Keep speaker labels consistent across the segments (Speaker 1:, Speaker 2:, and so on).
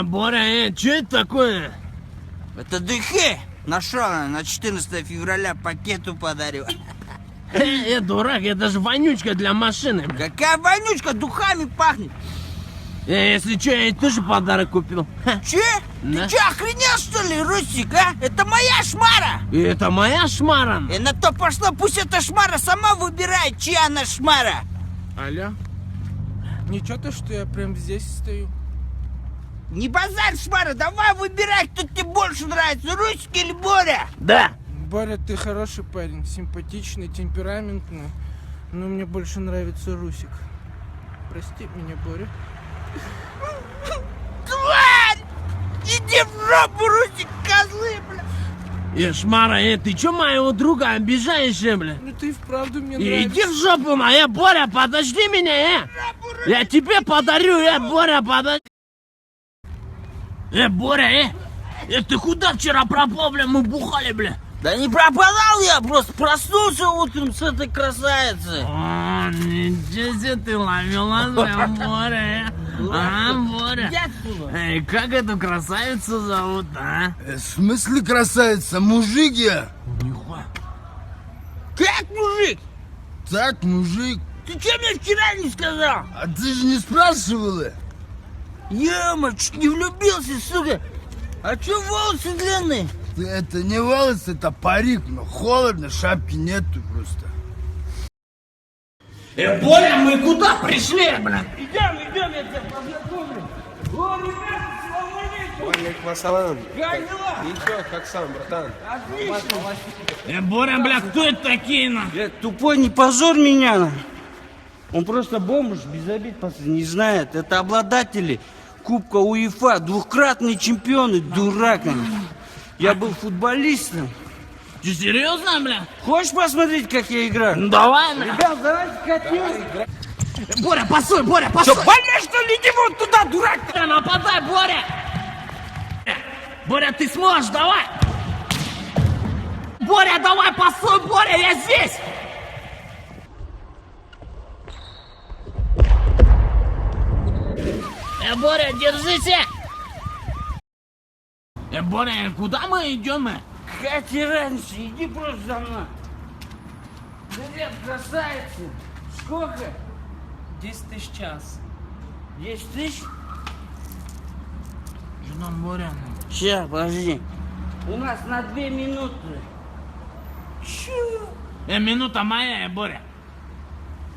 Speaker 1: Боря, что это такое?
Speaker 2: Это ДХ. Нашел на 14 февраля пакету подарил.
Speaker 1: Дурак, это же вонючка для машины.
Speaker 2: Какая вонючка, духами пахнет.
Speaker 1: Если что, я ей тоже подарок купил.
Speaker 2: Че?
Speaker 1: Да.
Speaker 2: Ты че, охренел что ли, Русик, а? Это моя шмара.
Speaker 1: И это моя шмара.
Speaker 2: И на то пошло, пусть эта шмара сама выбирает, чья она шмара.
Speaker 3: Аля, ничего то, что я прям здесь стою?
Speaker 2: Не базарь, шмара, давай выбирай, кто тебе больше нравится, Русик или Боря.
Speaker 1: Да.
Speaker 3: Боря, ты хороший парень, симпатичный, темпераментный, но мне больше нравится Русик. Прости меня, Боря.
Speaker 2: Тварь! Иди в жопу, Русик, козлы, бля.
Speaker 1: Шмара, ты чё моего друга обижаешь, бля?
Speaker 3: Ну ты и вправду мне нравится.
Speaker 1: Иди в жопу, моя, Боря, подожди меня, Я тебе подарю, Боря, подожди. Боря, ты куда вчера пропал, бля? Мы бухали, бля.
Speaker 2: Да не пропадал я, просто проснулся утром с этой красавицей.
Speaker 1: О, ничего себе ты ловила, бля, Боря. Боря.
Speaker 2: Я отсюда.
Speaker 1: Как эту красавицу зовут, а?
Speaker 4: В смысле красавица? Мужик я?
Speaker 1: Нихуя.
Speaker 2: Как, мужик?
Speaker 4: Так, мужик.
Speaker 2: Ты что мне вчера не сказал?
Speaker 4: А ты же не спрашивала?
Speaker 2: Ема, чуть не влюбился, сука. А чё волосы длинные?
Speaker 4: Это не волосы, это парик, но холодно, шапки нету просто.
Speaker 1: Боря, мы куда пришли, бля?
Speaker 2: Идем, я тебя познакомлю. О, ребята, салам алейкум.
Speaker 5: Алейкум ассалам.
Speaker 2: Как дела?
Speaker 5: Ничего, как сам, братан.
Speaker 2: Отлично.
Speaker 1: Боря, бля, кто это такие, на?
Speaker 2: Тупой, не позор меня. Он просто бомж, без обид, пацан, не знает. Это обладатели Кубка УЕФА, двукратные чемпионы, дурак они. Я был футболистом.
Speaker 1: Ты серьезно, бля?
Speaker 2: Хочешь посмотреть, как я играю?
Speaker 1: Ну давай, бля.
Speaker 2: Ребят, давайте катись.
Speaker 1: Боря, постой, Боря,
Speaker 2: Что,
Speaker 1: постой.
Speaker 2: больно, что ли? Иди вон туда, дурак!
Speaker 1: Нападай, Боря. Боря, ты сможешь, давай. Боря, давай, постой, Боря, я здесь. Боря, держите. Боря, куда мы идем?
Speaker 2: Какая тебе разница? Иди просто за мной. Привет, красавица. Сколько?
Speaker 3: 10 тысяч час.
Speaker 2: 10 тысяч?
Speaker 1: Жена Боря.
Speaker 2: Сейчас, подожди. У нас на 2 минуты. Чё?
Speaker 1: Минута моя, Боря.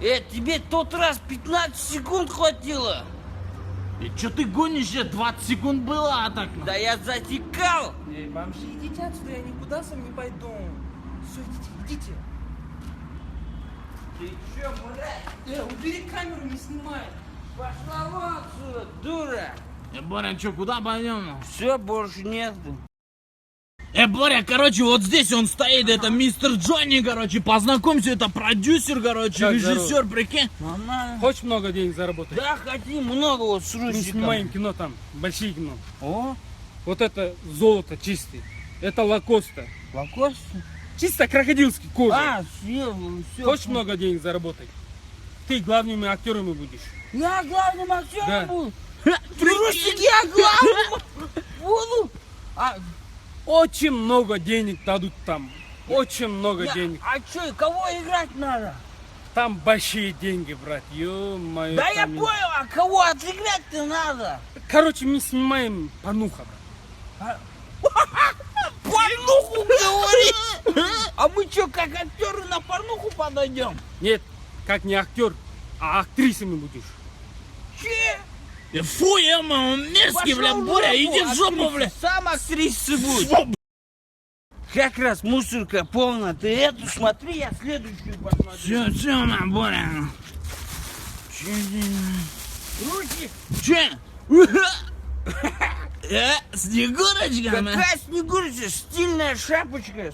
Speaker 2: Тебе тот раз 15 секунд хватило.
Speaker 1: И что ты гонишь? 20 секунд было, а так?
Speaker 2: Да я затекал.
Speaker 3: Бомжи, идите отсюда, я никуда сам не пойду. Все, идите.
Speaker 2: Ты чё, блядь?
Speaker 3: Убери камеру, не снимай.
Speaker 2: Пошла вон отсюда, дура.
Speaker 1: Боря, что, куда пойдем?
Speaker 2: Все, больше нету.
Speaker 1: Боря, короче, вот здесь он стоит, это мистер Джонни, короче, познакомься, это продюсер, короче,
Speaker 3: Как
Speaker 1: режиссер, прикинь.
Speaker 2: Нормально.
Speaker 3: Хочешь много денег заработать?
Speaker 2: Да, хотим много вот с
Speaker 3: Мы
Speaker 2: Русиком.
Speaker 3: снимаем кино там, большие кино.
Speaker 2: О,
Speaker 3: Вот это золото чистый. Это лакоста.
Speaker 2: лакост?
Speaker 3: Чисто крокодильский кожа.
Speaker 2: А, все.
Speaker 3: Хочешь много денег заработать? Ты главными актерами будешь.
Speaker 2: Я главным актером
Speaker 3: Да.
Speaker 2: буду. Русик, я главным буду.
Speaker 3: Очень много денег дадут там. Очень много денег.
Speaker 2: А что, кого играть надо?
Speaker 3: Там большие деньги, брат. Ё-моё.
Speaker 2: Да я
Speaker 3: там-
Speaker 2: понял, а кого отыграть-то надо?
Speaker 3: Короче, мы снимаем порнуха, брат.
Speaker 2: Порнуху говорит! А мы что, как актеры на порнуху подойдем?
Speaker 3: Нет, как не актер, а актрисами будешь.
Speaker 2: Че?
Speaker 1: Фу, он мерзкий, бля,
Speaker 2: Пошла в
Speaker 1: Боря,
Speaker 2: жопу,
Speaker 1: иди в жопу,
Speaker 2: актриса.
Speaker 1: бля.
Speaker 2: Сам актрисой будет. Как раз мусорка полная. Ты эту смотри, я следующую посмотрю.
Speaker 1: Все, на, Боря.
Speaker 2: Руки!
Speaker 1: Че? Снегурочка, на.
Speaker 2: Какая снегурочка? Стильная шапочка.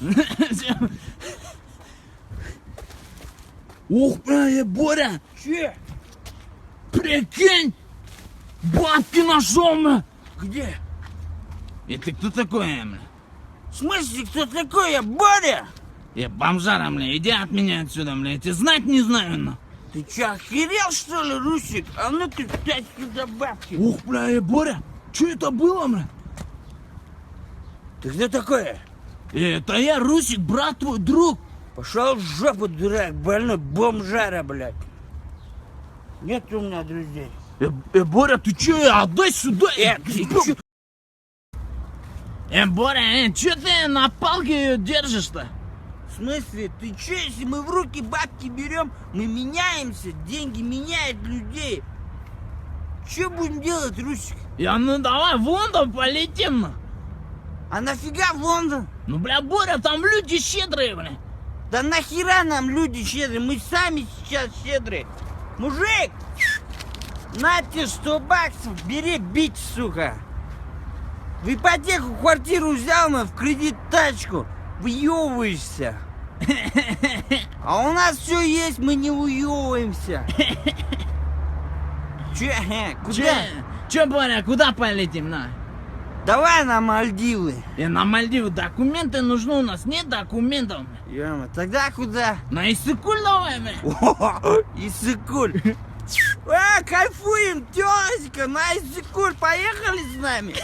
Speaker 1: Ух, бля, Боря,
Speaker 2: Че?
Speaker 1: прикинь, бабки нашел, бля.
Speaker 2: Где?
Speaker 1: И ты кто такой, бля?
Speaker 2: В смысле, кто такой? Я Боря?
Speaker 1: Я бомжара, бля, иди от меня отсюда, бля, я тебя знать не знаю, на.
Speaker 2: Ты че, охерел, что ли, Русик? А ну-ка, дай сюда бабки.
Speaker 1: Ух, бля, Боря, Что это было, бля?
Speaker 2: Ты кто такой?
Speaker 1: Это я, Русик, брат твой, друг.
Speaker 2: Пошел в жопу, дурак, больной бомжара, блядь. Нет у меня друзей.
Speaker 1: Боря, ты че, отдай сюда.
Speaker 2: Ты чё?
Speaker 1: Боря, че ты на палке ее держишь-то?
Speaker 2: В смысле, ты че, если мы в руки бабки берем, мы меняемся, деньги меняют людей. Че будем делать, Русик?
Speaker 1: Ну давай в Лондон полетим, на.
Speaker 2: А нафига в Лондон?
Speaker 1: Ну, бля, Боря, там люди щедрые, бля.
Speaker 2: Да нахера нам люди щедрые, мы сами сейчас щедрые. Мужик, на тебе 100 баксов, бери бить, сука. В ипотеку квартиру взял, на в кредит тачку, въебываешься. А у нас все есть, мы не уебываемся. Че, куда?
Speaker 1: Че, Боря, куда полетим, на?
Speaker 2: Давай на Мальдивы.
Speaker 1: На Мальдивы документы нужны, у нас нет документов.
Speaker 2: Ёма, тогда куда?
Speaker 1: На Иссык-Куль давай, бля.
Speaker 2: Иссык-Куль. Кайфуем, тёзика, на Иссык-Куль, поехали с нами.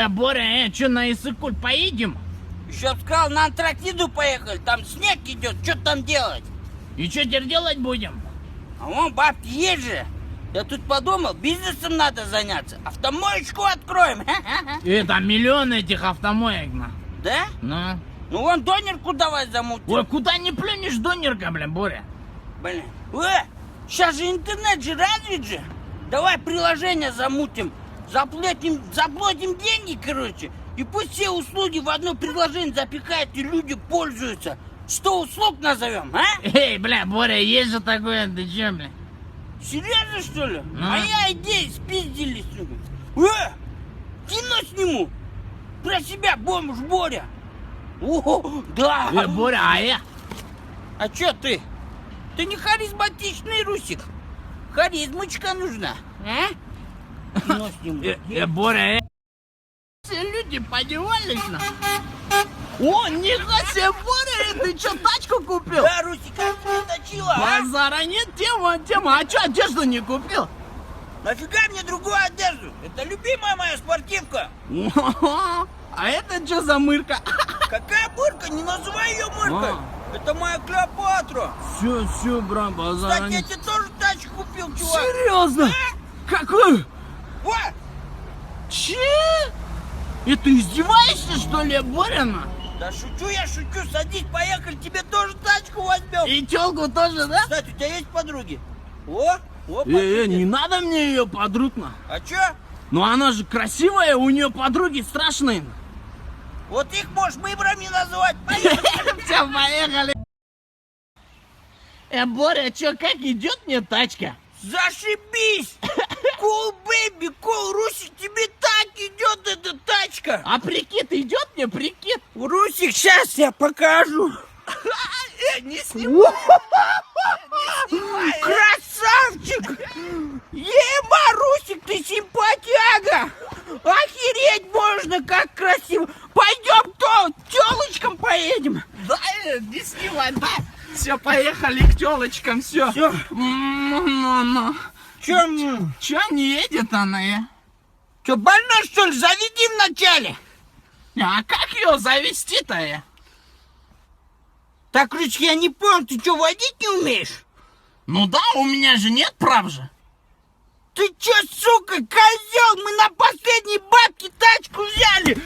Speaker 1: Боря, что, на Иссык-Куль поедем?
Speaker 2: Еще б сказал, на Антарктиду поехали, там снег идет, что там делать?
Speaker 1: И что теперь делать будем?
Speaker 2: А вон бабки есть же. Я тут подумал, бизнесом надо заняться, автомоечку откроем.
Speaker 1: Это миллион этих автомоек, на.
Speaker 2: Да?
Speaker 1: Ну.
Speaker 2: Ну вон донерку давай замутим.
Speaker 1: Ой, куда не плюнешь, донерка, блин, Боря.
Speaker 2: Блин. Сейчас же интернет же развит же. Давай приложение замутим. Заплатим деньги, короче. И пусть все услуги в одно приложение запихают, и люди пользуются. 100 услуг назовем, а?
Speaker 1: Эй, бля, Боря, есть же такое, ты че, бля?
Speaker 2: Серьезно, что ли?
Speaker 1: Ну.
Speaker 2: Моя идея спиздились, сука. Кино сниму. Про себя бомж Боря. О, да.
Speaker 1: Боря, а я?
Speaker 2: А чё ты? Ты не харизматичный, Русик. Харизмочка нужна, а? Кино сниму.
Speaker 1: Боря, все люди подевались, на. О, нихуя себе, Боря, ты что, тачку купил?
Speaker 2: Да, Русик, как ты точила, а?
Speaker 1: Базара нет, тема. А что, одежду не купил?
Speaker 2: Нафига мне другую одежду? Это любимая моя спортивка.
Speaker 1: А это что за мырка?
Speaker 2: Какая мырка? Не называй ее мыркой. Это моя Клеопатра.
Speaker 1: Все, брат, базара
Speaker 2: Кстати, я
Speaker 1: нет.
Speaker 2: тебе тоже тачку купил, чувак.
Speaker 1: Серьезно? Какую?
Speaker 2: Вот.
Speaker 1: Че? И ты издеваешься, что ли, Борина?
Speaker 2: Да шучу я, шучу. Садись, поехали, тебе тоже тачку возьмем.
Speaker 1: И тёлку тоже, да?
Speaker 2: Кстати, у тебя есть подруги? О, подруги.
Speaker 1: Не надо мне ее подруг, на.
Speaker 2: А чё?
Speaker 1: Ну она же красивая, у нее подруги страшные.
Speaker 2: Вот их можешь выборами называть. Поехали.
Speaker 1: Все, поехали. Боря, чё, как идет мне тачка?
Speaker 2: Зашибись. Cool, baby, cool. Русик, тебе так идет эта тачка.
Speaker 1: А прикид идет мне, прикид?
Speaker 2: Русик, сейчас я покажу.
Speaker 1: Не снимай.
Speaker 2: Красавчик! Ема, Русик, ты симпатяга! Охереть можно, как красиво! Пойдем то, тёлочкам поедем!
Speaker 1: Да, не снимай, да. Все, поехали к тёлочкам, все.
Speaker 2: Всё.
Speaker 1: Чё не едет она,
Speaker 2: Чё, больной, что ли? Заведи вначале!
Speaker 1: А как ее завести-то,
Speaker 2: Так, Русик, я не понял, ты что, водить не умеешь?
Speaker 1: Ну да, у меня же нет прав же.
Speaker 2: Ты чё, сука, козел? Мы на последней бабке тачку взяли!